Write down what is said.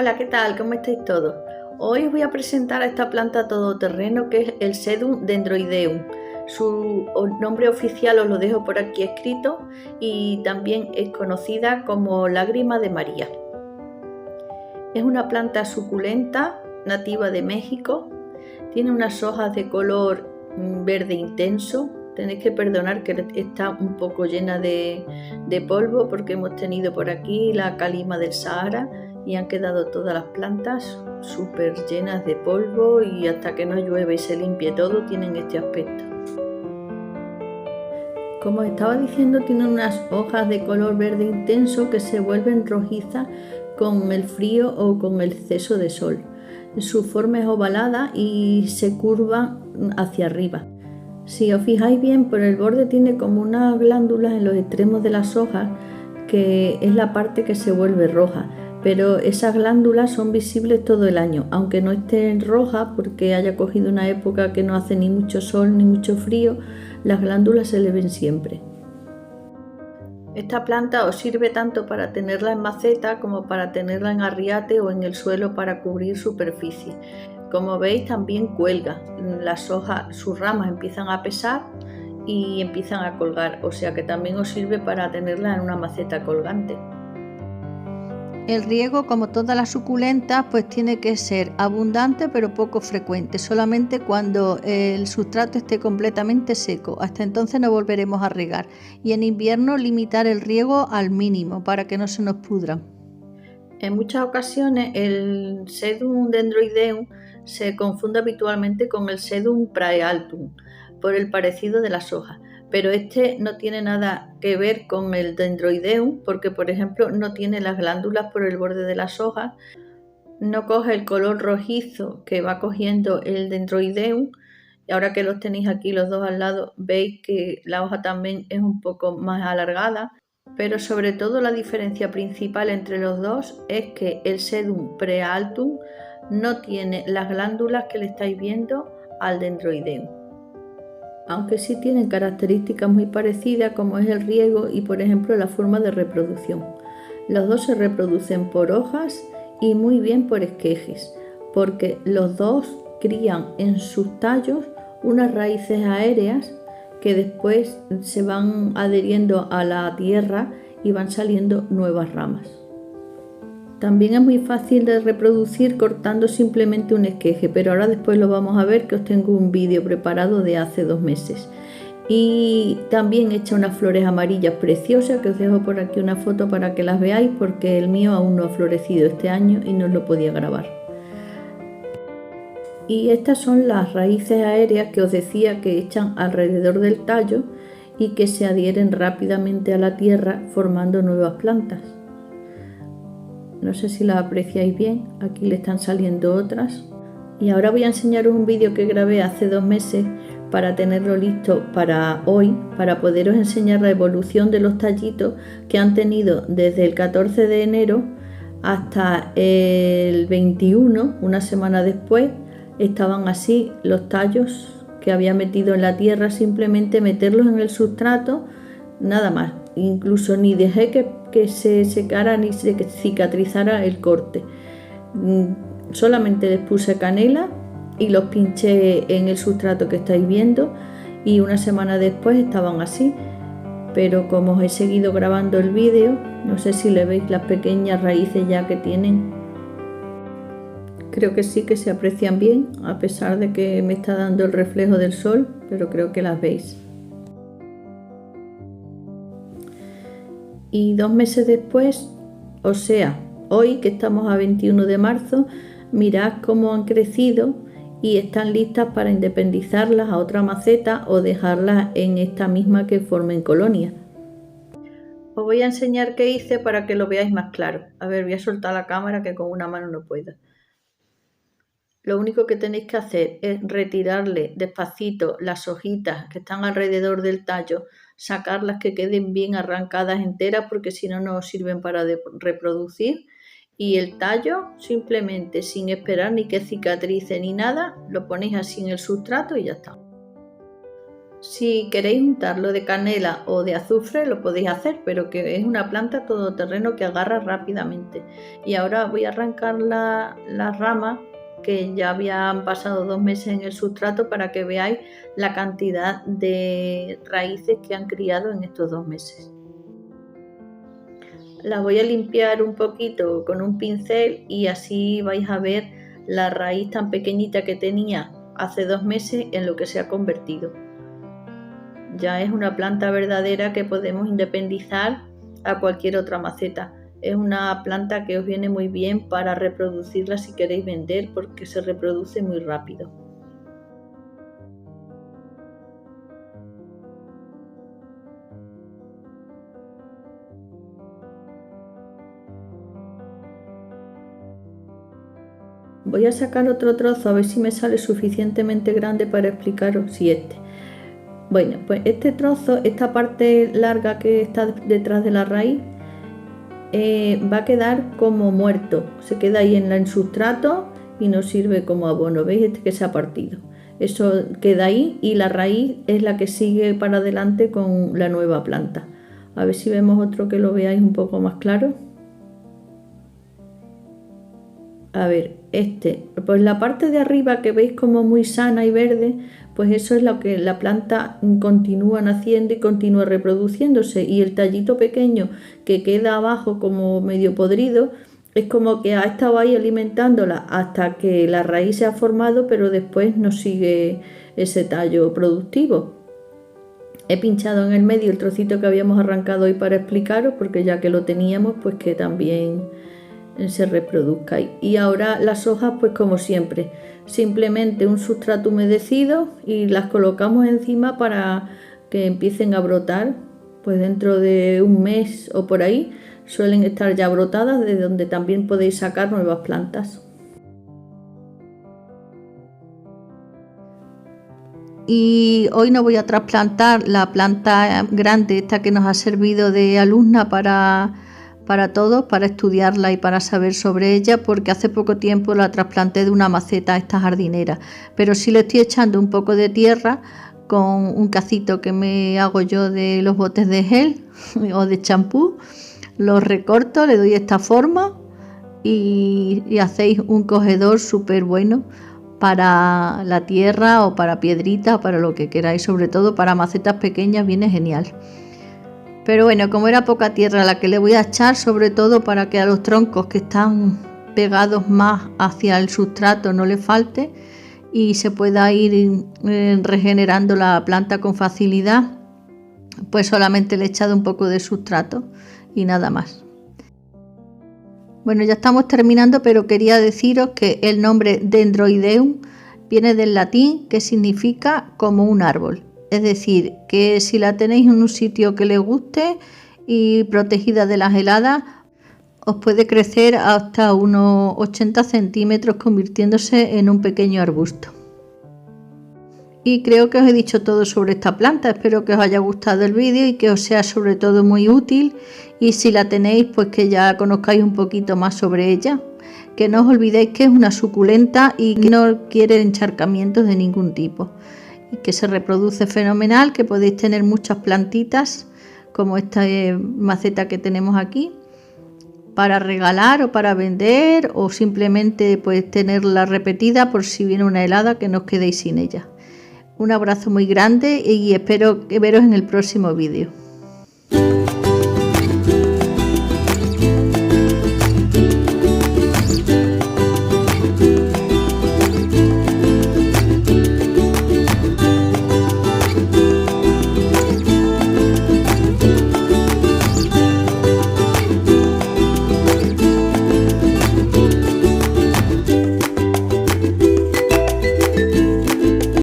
Hola, ¿qué tal? ¿Cómo estáis todos? Hoy os voy a presentar a esta planta todoterreno que es el Sedum dendroideum. Su nombre oficial os lo dejo por aquí escrito y también es conocida como lágrima de María. Es una planta suculenta nativa de México. Tiene unas hojas de color verde intenso. Tenéis que perdonar que está un poco llena de polvo porque hemos tenido por aquí la calima del Sahara y han quedado todas las plantas súper llenas de polvo y hasta que no llueve y se limpie todo tienen este aspecto. Como estaba diciendo, tienen unas hojas de color verde intenso que se vuelven rojizas con el frío o con el exceso de sol. Su forma es ovalada y se curva hacia arriba. Si os fijáis bien, por el borde tiene como unas glándulas en los extremos de las hojas, que es la parte que se vuelve roja, pero esas glándulas son visibles todo el año, aunque no estén rojas porque haya cogido una época que no hace ni mucho sol ni mucho frío, las glándulas se le ven siempre. Esta planta os sirve tanto para tenerla en maceta como para tenerla en arriate o en el suelo para cubrir superficie. Como veis, también cuelga, las hojas, sus ramas empiezan a pesar y empiezan a colgar, o sea que también os sirve para tenerla en una maceta colgante. El riego, como todas las suculentas, pues tiene que ser abundante pero poco frecuente, solamente cuando el sustrato esté completamente seco. Hasta entonces no volveremos a regar. Y en invierno limitar el riego al mínimo para que no se nos pudran. En muchas ocasiones el Sedum dendroideum se confunde habitualmente con el Sedum praealtum por el parecido de las hojas, pero este no tiene nada que ver con el dendroideum porque, por ejemplo, no tiene las glándulas por el borde de las hojas, no coge el color rojizo que va cogiendo el dendroideum. Y ahora que los tenéis aquí los dos al lado, veis que la hoja también es un poco más alargada. Pero sobre todo la diferencia principal entre los dos es que el Sedum praealtum no tiene las glándulas que le estáis viendo al dendroideum, aunque sí tienen características muy parecidas como es el riego y por ejemplo la forma de reproducción. Los dos se reproducen por hojas y muy bien por esquejes, porque los dos crían en sus tallos unas raíces aéreas que después se van adheriendo a la tierra y van saliendo nuevas ramas. También es muy fácil de reproducir cortando simplemente un esqueje, pero ahora después lo vamos a ver, que os tengo un vídeo preparado de hace 2 meses. Y también echa unas flores amarillas preciosas, que os dejo por aquí una foto para que las veáis, porque el mío aún no ha florecido este año y no lo podía grabar. Y estas son las raíces aéreas que os decía que echan alrededor del tallo y que se adhieren rápidamente a la tierra formando nuevas plantas. No sé si las apreciáis bien, aquí le están saliendo otras. Y ahora voy a enseñaros un vídeo que grabé hace 2 meses para tenerlo listo para hoy, para poderos enseñar la evolución de los tallitos que han tenido desde el 14 de enero hasta el 21, una semana después. Estaban así los tallos que había metido en la tierra, simplemente meterlos en el sustrato, nada más. Incluso ni dejé que se secara ni se cicatrizara el corte. Solamente les puse canela y los pinché en el sustrato que estáis viendo y una semana después estaban así. Pero como os he seguido grabando el vídeo, no sé si le veis las pequeñas raíces ya que tienen. Creo que sí que se aprecian bien, a pesar de que me está dando el reflejo del sol, pero creo que las veis. Y 2 meses después, o sea, hoy que estamos a 21 de marzo, mirad cómo han crecido y están listas para independizarlas a otra maceta o dejarlas en esta misma que formen colonia. Os voy a enseñar qué hice para que lo veáis más claro. A ver, voy a soltar la cámara que con una mano no puedo. Lo único que tenéis que hacer es retirarle despacito las hojitas que están alrededor del tallo, sacarlas que queden bien arrancadas enteras porque si no, no os sirven para reproducir. Y el tallo, simplemente sin esperar ni que cicatrice ni nada, lo ponéis así en el sustrato y ya está. Si queréis untarlo de canela o de azufre lo podéis hacer, pero que es una planta todoterreno que agarra rápidamente. Y ahora voy a arrancar las ramas que ya habían pasado 2 meses en el sustrato para que veáis la cantidad de raíces que han criado en estos 2 meses. Las voy a limpiar un poquito con un pincel y así vais a ver la raíz tan pequeñita que tenía hace 2 meses en lo que se ha convertido. Ya es una planta verdadera que podemos independizar a cualquier otra maceta. Es una planta que os viene muy bien para reproducirla si queréis vender porque se reproduce muy rápido. Voy a sacar otro trozo a ver si me sale suficientemente grande para explicaros si este. Bueno, pues este trozo, esta parte larga que está detrás de la raíz, va a quedar como muerto. Se queda ahí en el sustrato y nos sirve como abono. ¿Veis? Este que se ha partido. Eso queda ahí y la raíz es la que sigue para adelante con la nueva planta. A ver si vemos otro que lo veáis un poco más claro. A ver, pues la parte de arriba que veis como muy sana y verde, pues eso es lo que la planta continúa naciendo y continúa reproduciéndose, y el tallito pequeño que queda abajo como medio podrido es como que ha estado ahí alimentándola hasta que la raíz se ha formado, pero después no sigue ese tallo productivo. He pinchado en el medio el trocito que habíamos arrancado hoy para explicaros, porque ya que lo teníamos, pues que también se reproduzca. Y ahora las hojas, pues como siempre, simplemente un sustrato humedecido y las colocamos encima para que empiecen a brotar. Pues dentro de un mes o por ahí suelen estar ya brotadas, de donde también podéis sacar nuevas plantas. Y hoy no voy a trasplantar la planta grande, esta que nos ha servido de alumna para todos, para estudiarla y para saber sobre ella, porque hace poco tiempo la trasplanté de una maceta a esta jardinera, pero sí le estoy echando un poco de tierra con un cacito que me hago yo de los botes de gel o de champú, los recorto, le doy esta forma y hacéis un cogedor súper bueno para la tierra o para piedritas o para lo que queráis, sobre todo para macetas pequeñas viene genial. Pero bueno, como era poca tierra la que le voy a echar, sobre todo para que a los troncos que están pegados más hacia el sustrato no le falte y se pueda ir regenerando la planta con facilidad, pues solamente le he echado un poco de sustrato y nada más. Bueno, ya estamos terminando, pero quería deciros que el nombre Dendroideum viene del latín, que significa como un árbol. Es decir, que si la tenéis en un sitio que les guste y protegida de las heladas, os puede crecer hasta unos 80 centímetros convirtiéndose en un pequeño arbusto. Y creo que os he dicho todo sobre esta planta. Espero que os haya gustado el vídeo y que os sea sobre todo muy útil. Y si la tenéis, pues que ya conozcáis un poquito más sobre ella. Que no os olvidéis que es una suculenta y que no quiere encharcamientos de ningún tipo. Y que se reproduce fenomenal, que podéis tener muchas plantitas como esta maceta que tenemos aquí para regalar o para vender, o simplemente pues tenerla repetida por si viene una helada que no os quedéis sin ella. Un abrazo muy grande y espero veros en el próximo vídeo.